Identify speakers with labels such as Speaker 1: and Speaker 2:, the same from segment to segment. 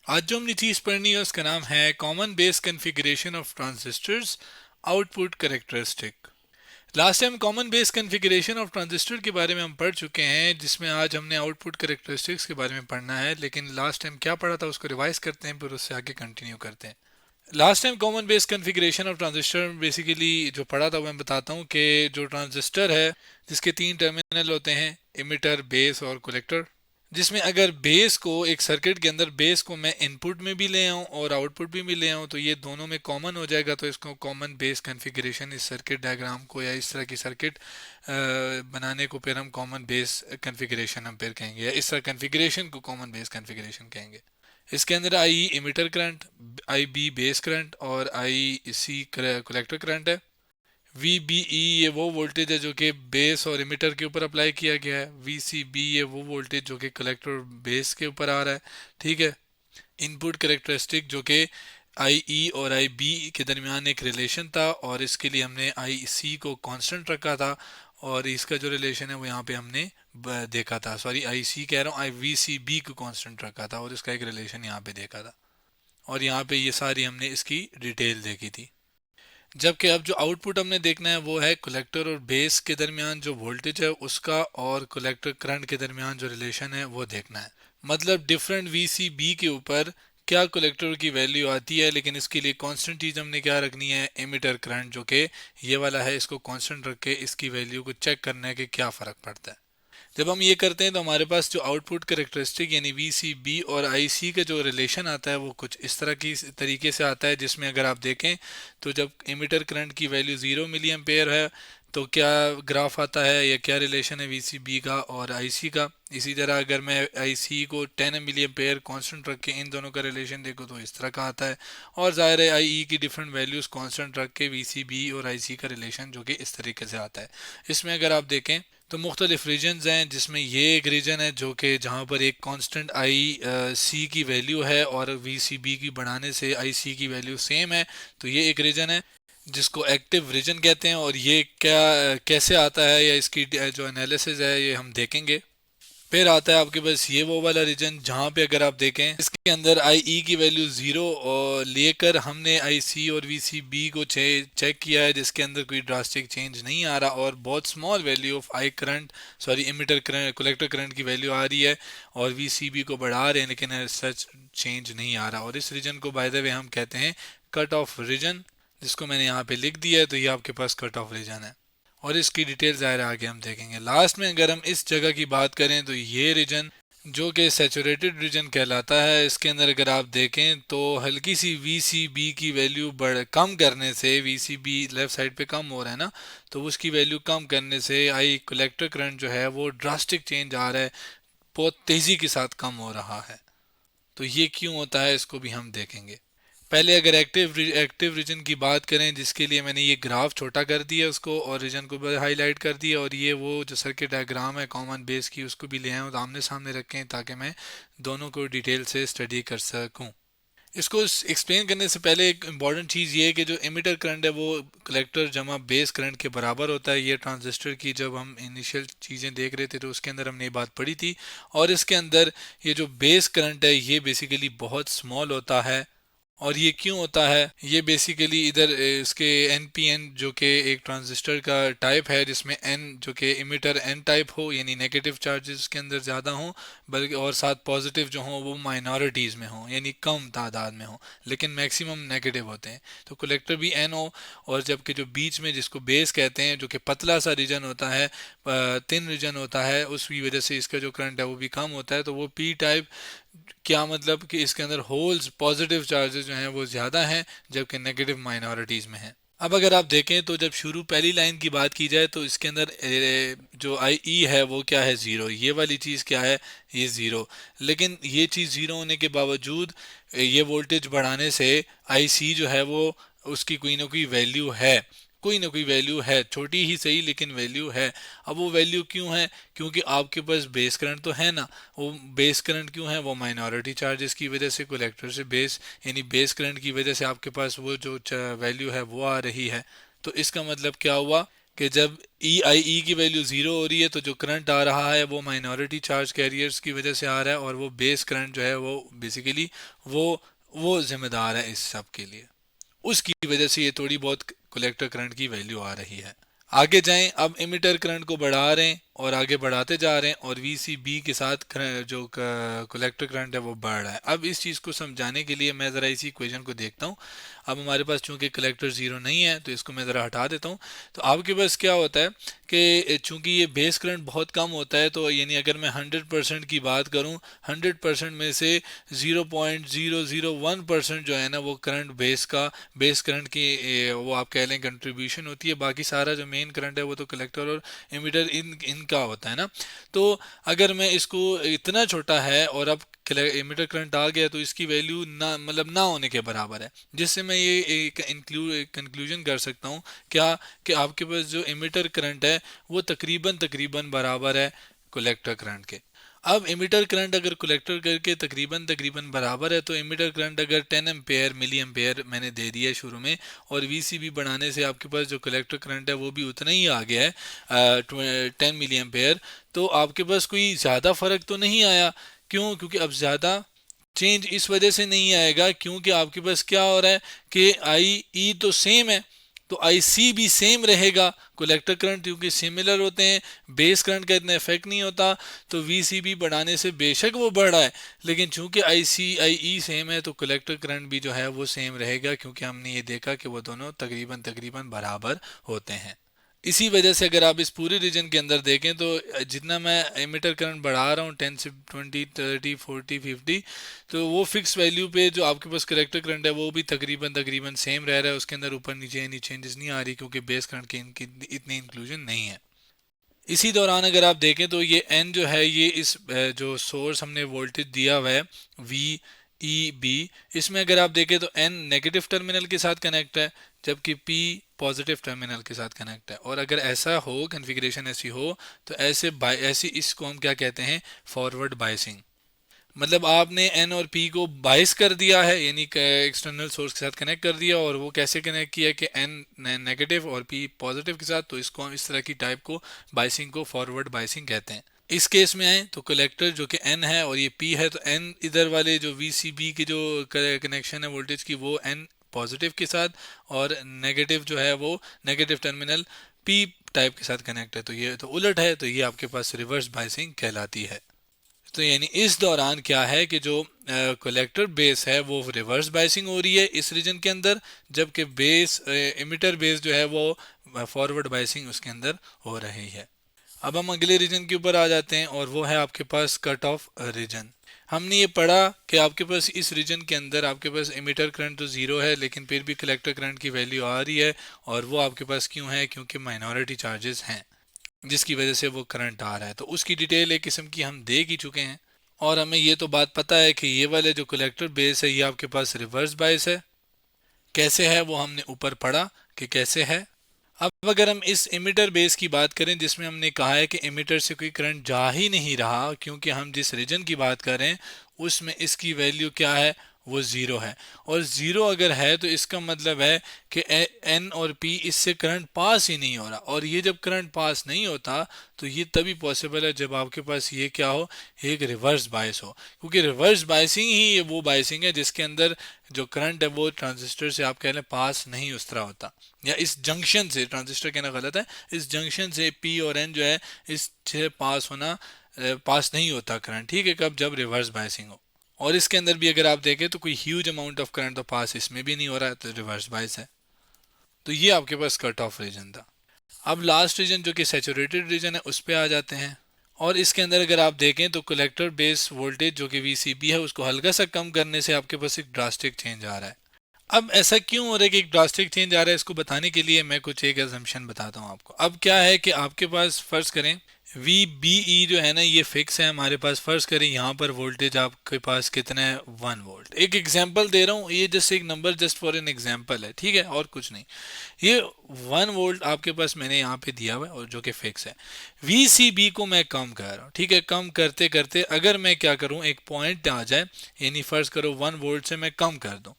Speaker 1: आज जो हमने चीज़ पढ़नी है उसका नाम है common base configuration of transistors output characteristic. Last time common base configuration of transistor के बारे में हम पढ़ चुके हैं, जिसमें आज हमने आउटपुट कैरेक्टरिस्टिक्स के बारे में पढ़ना है। लेकिन लास्ट टाइम क्या पढ़ा था उसको रिवाइज करते हैं, फिर उससे आगे कंटिन्यू करते हैं। Last time common base configuration of transistor basically जो पढ़ा था वो मैं बताता हूँ कि जो ट्रांजिस्टर है जिसके तीन टर्मिनल होते हैं, इमिटर, बेस और कलेक्टर, जिसमें अगर बेस को एक सर्किट के अंदर बेस को मैं इनपुट में भी ले आऊँ और आउटपुट भी ले आऊँ तो ये दोनों में कॉमन हो जाएगा, तो इसको कॉमन बेस कॉन्फ़िगरेशन, इस सर्किट डायग्राम को या इस तरह की सर्किट बनाने को फिर हम कॉमन बेस कॉन्फ़िगरेशन हम फिर कहेंगे, या इस तरह कॉन्फ़िगरेशन को कॉमन बेस कॉन्फ़िगरेशन कहेंगे। इसके अंदर आई इमिटर करंट, आई बी बेस करंट और आई सी कलेक्टर करंट है। वी बी ई ये वो वोल्टेज है जो कि बेस और इमिटर के ऊपर अप्लाई किया गया है। वी सी बी ये वो वोल्टेज जो कि कलेक्टर और बेस के ऊपर आ रहा है। ठीक है। इनपुट करेक्टरिस्टिक जो कि आई ई और आई बी के दरमियान एक रिलेशन था, और इसके लिए हमने आई सी को कांस्टेंट रखा था, और इसका जो रिलेशन है वो यहाँ पे हमने देखा था। सॉरी, आई सी कह रहा हूँ, आई वी सी बी को कांस्टेंट रखा था और इसका एक रिलेशन यहाँ पे देखा था। और यहाँ पे ये सारी हमने इसकी डिटेल देखी थी। जबकि अब जो आउटपुट हमने देखना है वो है कलेक्टर और बेस के दरमियान जो वोल्टेज है उसका, और कलेक्टर करंट के दरमियान जो रिलेशन है वो देखना है। मतलब डिफरेंट वी सी बी के ऊपर क्या कलेक्टर की वैल्यू आती है, लेकिन इसके लिए कांस्टेंट चीज़ हमने क्या रखनी है, एमिटर करंट जो कि ये वाला है, इसको कांस्टेंट रख के इसकी वैल्यू को चेक करना है कि क्या फ़र्क पड़ता है। जब हम ये करते हैं तो हमारे पास जो आउटपुट करेक्टरिस्टिक यानी वी सी बी और आई सी का जो रिलेशन आता है वो कुछ इस तरह की तरीके से आता है, जिसमें अगर आप देखें तो जब इमिटर करंट की वैल्यू 0 मिली एम्पेयर है तो क्या ग्राफ आता है या क्या रिलेशन है वी सी बी का और आई सी का। इसी तरह अगर मैं आई सी को 10 मिली एम्पेयर कॉन्स्टेंट रख के इन दोनों का रिलेशन देखो तो इस तरह का आता है। और ज़ाहिर है आई ई की डिफरेंट वैल्यूज़ कॉन्स्टेंट रख के वी सी बी और आई सी का रिलेशन जो कि इस तरीके से आता है। इसमें अगर आप देखें तो मुख्तलिफ रीजन्स हैं, जिसमें ये एक रीजन है जो कि जहाँ पर एक कांस्टेंट आई सी की वैल्यू है और वी सी बी की बढ़ाने से आई सी की वैल्यू सेम है, तो ये एक रीजन है जिसको एक्टिव रीजन कहते हैं। और ये क्या कैसे आता है या इसकी जो एनालिसिस है ये हम देखेंगे। फिर आता है आपके पास ये वो वाला रीजन जहाँ पे अगर आप देखें इसके अंदर आई ई की वैल्यू ज़ीरो और लेकर हमने आई सी और वी सी बी को चेक किया है, जिसके अंदर कोई ड्रास्टिक चेंज नहीं आ रहा और बहुत small value of I current, sorry emitter current, collector current की वैल्यू आ रही है, और वी सी बी को बढ़ा रहे हैं लेकिन सच चेंज नहीं आ रहा। और इस रीजन को बाय द वे हम कहते हैं कट ऑफ रीजन, जिसको मैंने यहाँ पे लिख दिया है, तो ये आपके पास कट ऑफ रीजन है। और इसकी डिटेल ज़ाहिर आगे हम देखेंगे। लास्ट में अगर हम इस जगह की बात करें तो ये रीजन जो कि सैचुरेटेड रीजन कहलाता है, इसके अंदर अगर आप देखें तो हल्की सी वी सी बी की वैल्यू बढ़ कम करने से, V C B left side पे कम हो रहा है ना, तो उसकी वैल्यू कम करने से आई कलेक्टर करंट जो है वो ड्रास्टिक चेंज आ रहा है, बहुत तेज़ी के साथ कम हो रहा है। तो ये क्यों होता है इसको भी हम देखेंगे। पहले अगर एक्टिव रीजन की बात करें, जिसके लिए मैंने ये ग्राफ छोटा कर दिया उसको और रीजन को भी हाईलाइट कर दिया, और ये वो जो सर्किट डायग्राम है कॉमन बेस की उसको भी ले आए तो आमने सामने रखें ताकि मैं दोनों को डिटेल से स्टडी कर सकूं। इसको एक्सप्लेन करने से पहले एक इम्पॉर्टेंट चीज़ ये है कि जो इमिटर करंट है वो कलेक्टर जमा बेस करंट के बराबर होता है। ये ट्रांजिस्टर की जब हम इनिशियल चीज़ें देख रहे थे तो उसके अंदर हमने ये बात पढ़ी थी। और इसके अंदर ये जो बेस करंट है ये बेसिकली बहुत स्मॉल होता है। और ये क्यों होता है, ये बेसिकली इधर इसके एन पी एन जो कि एक ट्रांजिस्टर का टाइप है जिसमें एन जो कि इमिटर एन टाइप हो यानी नेगेटिव चार्जेस के अंदर ज़्यादा हों, बल्कि और साथ पॉजिटिव जो हों वो माइनॉरिटीज़ में हों यानी कम तादाद में हों, लेकिन मैक्सिमम नेगेटिव होते हैं। तो कलेक्टर भी एन हो, और जबकि जो बीच में जिसको बेस कहते हैं जो कि पतला सा रीजन होता है, थिन रीजन होता है, उसकी वजह से इसका जो करंट है वो भी कम होता है, तो वो पी टाइप। क्या मतलब कि इसके अंदर होल्स पॉजिटिव चार्जेस जो हैं वो ज़्यादा हैं जबकि नेगेटिव माइनॉरिटीज़ में हैं। अब अगर आप देखें तो जब शुरू पहली लाइन की बात की जाए तो इसके अंदर जो आई ई है वो क्या है, ज़ीरो। ये वाली चीज़ क्या है, ये ज़ीरो। लेकिन ये चीज़ ज़ीरो होने के बावजूद ये वोल्टेज बढ़ाने से आई सी जो है वो उसकी कोई ना कोई वैल्यू है, कोई ना कोई वैल्यू है, छोटी ही सही लेकिन वैल्यू है। अब वो वैल्यू क्यों है, क्योंकि आपके पास बेस करंट तो है ना। वो बेस करंट क्यों है, वो माइनॉरिटी चार्जेस की वजह से, कलेक्टर से बेस यानी बेस करंट की वजह से आपके पास वो जो वैल्यू है वो आ रही है। तो इसका मतलब क्या हुआ, कि जब ई आई ई की वैल्यू ज़ीरो हो रही है तो जो करंट आ रहा है वो माइनॉरिटी चार्ज कैरियर्स की वजह से आ रहा है, और वो बेस करंट जो है वो बेसिकली वो वो जिम्मेदार है इस सब के लिए। उसकी वजह से ये थोड़ी बहुत कलेक्टर करंट की वैल्यू आ रही है। आगे जाएं, अब इमिटर करंट को बढ़ा रहे हैं और आगे बढ़ाते जा रहे हैं, और वीसीबी के साथ जो कलेक्टर करंट है वो बढ़ रहा है। अब इस चीज़ को समझाने के लिए मैं ज़रा इसी इक्वेशन को देखता हूँ। अब हमारे पास चूंकि कलेक्टर ज़ीरो नहीं है तो इसको मैं ज़रा हटा देता हूँ। तो आपके पास क्या होता है कि चूंकि ये बेस करंट बहुत कम होता है, तो यानी अगर मैं 100% की बात करूँ, 100% में से 0.001% जो है ना वो करंट बेस करंट की वो आप कह लें कंट्रीब्यूशन होती है। बाकी सारा जो मेन करंट है वो तो कलेक्टर और एमिटर इनका होता है ना। तो अगर मैं इसको इतना छोटा है और अब एमिटर करंट आ गया तो इसकी वैल्यू ना मतलब ना होने के बराबर है, जिससे मैं ये एक कंक्लूजन कर सकता हूँ क्या, कि आपके पास जो एमिटर करंट है वो तकरीबन तकरीबन बराबर है कलेक्टर करंट के। अब इमिटर करंट अगर कलेक्टर करके तकरीबन तकरीबन बराबर है, तो इमिटर करंट अगर 10 एम्पेयर मिली एम्पेयर मैंने दे दिया है शुरू में, और वीसीबी बढ़ाने से आपके पास जो कलेक्टर करंट है वो भी उतना ही आ गया है 10 मिली एम्पेयर, तो आपके पास कोई ज़्यादा फ़र्क तो नहीं आया। क्यों? क्योंकि अब ज़्यादा चेंज इस वजह से नहीं आएगा क्योंकि आपके पास क्या हो रहा है कि आई ई तो सेम है, तो आई सी भी सेम रहेगा। कलेक्टर करंट क्योंकि सिमिलर होते हैं, बेस करंट का इतना इफेक्ट नहीं होता, तो वी सी बी बढ़ाने से बेशक वो बढ़ रहा है, लेकिन चूंकि आई सी आई ई सेम है तो कलेक्टर करंट भी जो है वो सेम रहेगा, क्योंकि हमने ये देखा कि वो दोनों तकरीबन तकरीबन बराबर होते हैं। इसी वजह से अगर आप इस पूरे रीजन के अंदर देखें तो जितना मैं एमिटर करंट बढ़ा रहा हूँ 10 से 20 30 40 50, तो वो फिक्स वैल्यू पे जो आपके पास कलेक्टर करंट है वो भी तकरीबन तकरीबन सेम रह रहा है, उसके अंदर ऊपर नीचे यानी चेंजेस नहीं आ रही, क्योंकि बेस करंट की इनकी इतनी इंक्लूजन नहीं है। इसी दौरान अगर आप देखें तो ये एन जो है ये इस जो सोर्स हमने वोल्टेज दिया हुआ है वी ई बी, इसमें अगर आप देखें तो एन नेगेटिव टर्मिनल के साथ कनेक्ट है, जबकि पी पॉजिटिव टर्मिनल के साथ कनेक्ट है। और अगर ऐसा हो, कॉन्फ़िगरेशन ऐसी हो, तो ऐसी इसको हम क्या कहते हैं, फॉरवर्ड बायसिंग। मतलब आपने एन और पी को बाइस कर दिया है, यानी एक्सटर्नल सोर्स के साथ कनेक्ट कर दिया, और वो कैसे कनेक्ट किया कि एन नेगेटिव और पी पॉजिटिव के साथ, तो इसको हम इस तरह की टाइप को बाइसिंग को फॉरवर्ड बाइसिंग कहते हैं। इस केस में आए तो कलेक्टर जो कि एन है और ये पी है, तो एन इधर वाले जो वी सी बी की जो कनेक्शन है वोल्टेज की वो एन पॉजिटिव के साथ, और नेगेटिव जो है वो नेगेटिव टर्मिनल पी टाइप के साथ कनेक्ट है, तो ये तो उलट है, तो ये आपके पास रिवर्स बाइसिंग कहलाती है। तो यानी इस दौरान क्या है कि जो कलेक्टर बेस है वो रिवर्स बाइसिंग हो रही है इस रीजन के अंदर, जबकि बेस इमिटर बेस जो है वो फॉरवर्ड बाइसिंग उसके अंदर हो रही है। अब हम अगले रीजन के ऊपर आ जाते हैं, और वो है आपके पास कट ऑफ रीजन। हमने ये पढ़ा कि आपके पास इस रीजन के अंदर आपके पास इमिटर करंट तो ज़ीरो है, लेकिन फिर भी कलेक्टर करंट की वैल्यू आ रही है, और वो आपके पास क्यों है, क्योंकि माइनॉरिटी चार्जेस हैं जिसकी वजह से वो करंट आ रहा है। तो उसकी डिटेल एक किस्म की हम देख ही चुके हैं, और हमें ये तो बात पता है कि ये वाले जो कलेक्टर बेस है ये आपके पास रिवर्स बायस है। कैसे है वो हमने ऊपर पढ़ा कि कैसे है। अब अगर हम इस इमिटर बेस की बात करें, जिसमें हमने कहा है कि इमिटर से कोई करंट जा ही नहीं रहा, क्योंकि हम जिस रीजन की बात कर रहे हैं उसमें इसकी वैल्यू क्या है, वो ज़ीरो है। और ज़ीरो अगर है तो इसका मतलब है कि एन और पी इससे करंट पास ही नहीं हो रहा, और ये जब करंट पास नहीं होता तो ये तभी पॉसिबल है जब आपके पास ये क्या हो, एक रिवर्स बायस हो, क्योंकि रिवर्स बायसिंग ही वो बायसिंग है जिसके अंदर जो करंट है वो ट्रांजिस्टर से आप कह लें पास नहीं उस तरह होता, या इस जंक्शन से, ट्रांजिस्टर कहना गलत है, इस जंक्शन से पी और एन जो है इससे पास होना पास नहीं होता करंट, ठीक है, कब, जब रिवर्स बायसिंग हो। और इसके अंदर भी अगर आप देखें तो कोई ह्यूज अमाउंट ऑफ करंट तो पास इसमें भी नहीं हो रहा है, तो रिवर्स बायस है। तो ये आपके पास कट ऑफ रीजन था। अब लास्ट रीजन जो कि सैचुरेटेड रीजन है उस पर आ जाते हैं, और इसके अंदर अगर आप देखें तो कलेक्टर बेस वोल्टेज जो कि वीसीबी है उसको हल्का सा कम करने से आपके पास एक ड्रास्टिक चेंज आ रहा है। अब ऐसा क्यों हो रहा है कि एक ड्रास्टिक चेंज आ रहा है, इसको बताने के लिए मैं कुछ एक अजम्पशन बताता हूँ आपको। अब क्या है कि आपके पास फर्ज करें वी बी ई जो है ना ये फिक्स है हमारे पास। फर्ज करें यहाँ पर वोल्टेज आपके पास कितना है 1 वोल्ट। एक एग्जांपल दे रहा हूँ, ये जस्ट एक number just for an example है, ठीक है, और कुछ नहीं। ये 1 वोल्ट आपके पास मैंने यहाँ पे दिया हुआ है और जो कि फिक्स है। वी सी बी को मैं कम कर रहा हूँ, ठीक है। कम करते करते अगर मैं क्या करूँ, एक पॉइंट आ जाए, यानी फर्ज करो 1 वोल्ट से मैं कम कर दूँ,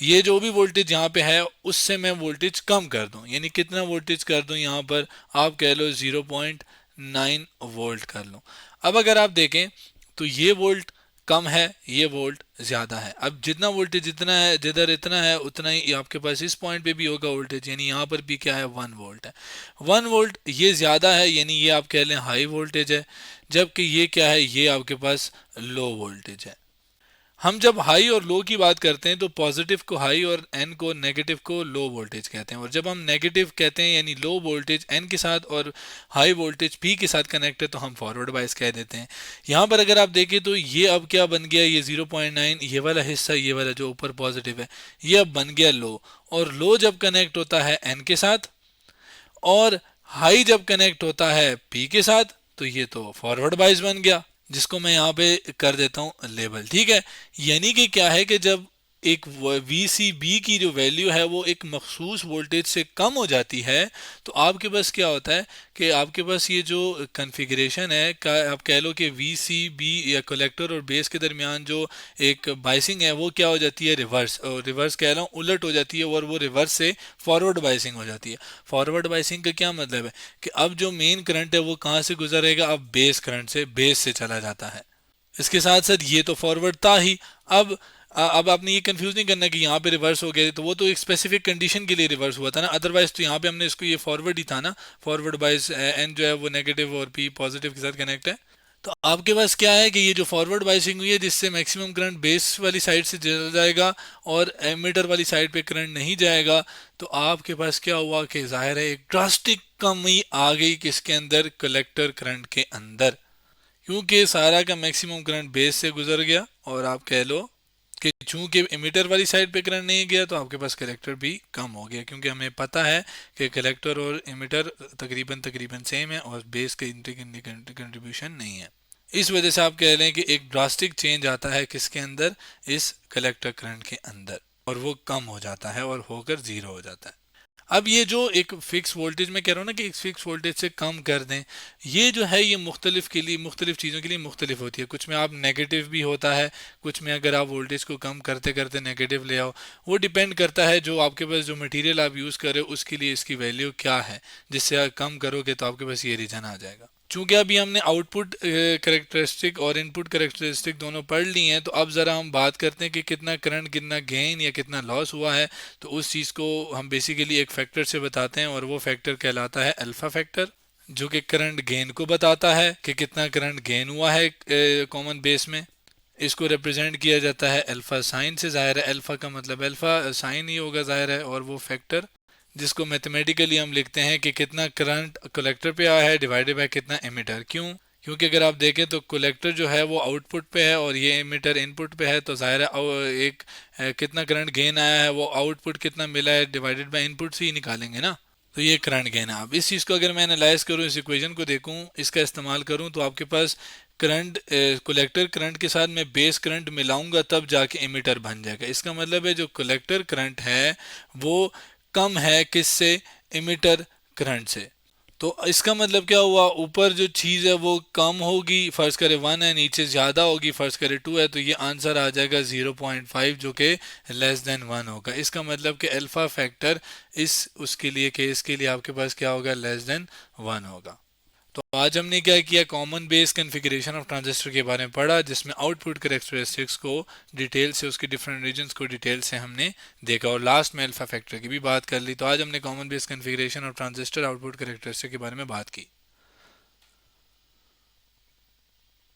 Speaker 1: ये जो भी वोल्टेज यहाँ पे है उससे मैं वोल्टेज कम कर दूं, यानी कितना वोल्टेज कर दूं यहाँ पर, आप कह लो 0.9 वोल्ट कर लो। अब अगर आप देखें तो ये वोल्ट कम है, ये वोल्ट ज़्यादा है। अब जितना वोल्टेज जितना है, जिधर इतना है उतना ही आपके पास इस पॉइंट पे भी होगा वोल्टेज, यानी यहाँ पर भी क्या है 1 वोल्ट है। 1 वोल्ट ये ज़्यादा है, यानी ये आप कह लें हाई वोल्टेज है, जबकि ये क्या है, ये आपके पास लो वोल्टेज है। हम जब हाई और लो की बात करते हैं तो पॉजिटिव को हाई और एन को नेगेटिव को लो वोल्टेज कहते हैं, और जब हम नेगेटिव कहते हैं यानी लो वोल्टेज एन के साथ और हाई वोल्टेज पी के साथ कनेक्ट है तो हम फॉरवर्ड बायस कह देते हैं। यहाँ पर अगर आप देखें तो ये अब क्या बन गया, ये 0.9 ये वाला हिस्सा, ये वाला जो ऊपर पॉजिटिव है, ये अब बन गया लो। और लो जब कनेक्ट होता है एन के साथ और हाई जब कनेक्ट होता है पी के साथ तो ये तो फॉरवर्ड बायस बन गया, जिसको मैं यहाँ पे कर देता हूँ लेबल, ठीक है। यानी कि क्या है कि जब एक वी सी बी की जो वैल्यू है वो एक मखसूस वोल्टेज से कम हो जाती है तो आपके पास क्या होता है कि आपके पास ये जो कॉन्फ़िगरेशन है आप कह लो कि वी सी बी या कलेक्टर और बेस के दरमियान जो एक बाइसिंग है वो क्या हो जाती है, रिवर्स, और रिवर्स कह रहा हूँ उलट हो जाती है, और वो रिवर्स से फॉरवर्ड बाइसिंग हो जाती है। फॉरवर्ड बाइसिंग का क्या मतलब है कि अब जो मेन करंट है वो कहाँ से गुजरेगा, अब बेस करंट से, बेस से चला जाता है। इसके साथ साथ ये तो फॉरवर्ड था ही। अब अब आपने ये कंफ्यूज नहीं करना कि यहाँ पे रिवर्स हो गया, तो वो तो एक स्पेसिफिक कंडीशन के लिए रिवर्स हुआ था ना, अदरवाइज तो यहाँ पे हमने इसको ये फॉरवर्ड ही था ना। फॉरवर्ड बाइस एन जो है वो नेगेटिव और पी पॉजिटिव के साथ कनेक्ट है। तो आपके पास क्या है कि ये जो फॉरवर्ड बाइसिंग हुई है जिससे मैक्सिमम करंट बेस वाली साइड से चला जाएगा और एमीटर वाली साइड पे करंट नहीं जाएगा, तो आपके पास क्या हुआ कि जाहिर है एक ड्रास्टिक कमी आ गई किसके अंदर, कलेक्टर करंट के अंदर, क्योंकि सारा का मैक्सिमम करंट बेस से गुजर गया। और आप कह लो कि चूंकि इमीटर वाली साइड पे करंट नहीं गया तो आपके पास कलेक्टर भी कम हो गया, क्योंकि हमें पता है कि कलेक्टर और इमीटर तकरीबन तकरीबन सेम है और बेस का कंट्रीब्यूशन नहीं है। इस वजह से आप कह रहे हैं कि एक ड्रास्टिक चेंज आता है किसके अंदर, इस कलेक्टर करंट के अंदर, और वो कम हो जाता है और होकर जीरो हो जाता है। अब ये जो एक फिक्स वोल्टेज मैं कह रहा हूँ ना कि एक फिक्स वोल्टेज से कम कर दें, ये जो है ये मुख्तलिफ के लिए, मुख्तलिफ चीज़ों के लिए मुख्तलिफ होती है। कुछ में आप नेगेटिव भी होता है, कुछ में अगर आप वोल्टेज को कम करते करते नेगेटिव ले आओ, वो डिपेंड करता है जो आपके पास जो मटेरियल आप यूज़ कर रहे हो उसके लिए इसकी वैल्यू क्या है, जिससे आप कम करोगे तो आपके पास ये रीजन आ जाएगा। चूंकि अभी हमने आउटपुट करेक्टरिस्टिक और इनपुट करेक्टरिस्टिक दोनों पढ़ ली हैं, तो अब ज़रा हम बात करते हैं कि कितना करंट, कितना गेन या कितना लॉस हुआ है। तो उस चीज़ को हम बेसिकली एक फैक्टर से बताते हैं और वो फैक्टर कहलाता है अल्फ़ा फैक्टर, जो कि करंट गेन को बताता है कि कितना करंट गेन हुआ है कॉमन बेस में। इसको रिप्रेजेंट किया जाता है अल्फ़ा साइन से, ज़ाहिर है अल्फ़ा का मतलब अल्फ़ा साइन ही होगा ज़ाहिर है, और वो फैक्टर जिसको मैथमेटिकली हम लिखते हैं कि कितना करंट कलेक्टर पे आया है डिवाइडेड बाय कितना एमिटर। क्यों? क्योंकि अगर आप देखें तो कलेक्टर जो है वो आउटपुट पे है और ये एमिटर इनपुट पे है, तो ज़ाहिर है एक कितना करंट गेन आया है वो आउटपुट कितना मिला है डिवाइडेड बाय इनपुट से ही निकालेंगे ना, तो ये करंट गेन है। अब इस चीज़ को अगर मैं एनालाइज करूँ, इस इक्वेशन को देखूँ, इसका इस्तेमाल करूँ, तो आपके पास करंट कलेक्टर करंट के साथ मैं बेस करंट मिलाऊंगा तब जाके एमिटर बन जाएगा। इसका मतलब है जो कलेक्टर करंट है वो कम है किससे, इमिटर करंट से। तो इसका मतलब क्या हुआ, ऊपर जो चीज़ है वो कम होगी, फर्ज करे 1 है, नीचे ज़्यादा होगी, फर्ज करे 2 है, तो ये आंसर आ जाएगा 0.5 जो कि लेस देन 1 होगा। इसका मतलब कि अल्फा फैक्टर इस उसके लिए केस के लिए आपके पास क्या होगा, लेस देन 1 होगा। तो आज हमने क्या किया, common base configuration of transistor के बारे में पढ़ा, जिसमें आउटपुट कैरेक्टरिस्टिक्स को डिटेल से, उसके डिफरेंट रीजन्स को डिटेल से हमने देखा, और लास्ट में अल्फा फैक्टर की भी बात कर ली। तो आज हमने common base configuration of transistor output characteristic के बारे में बात की।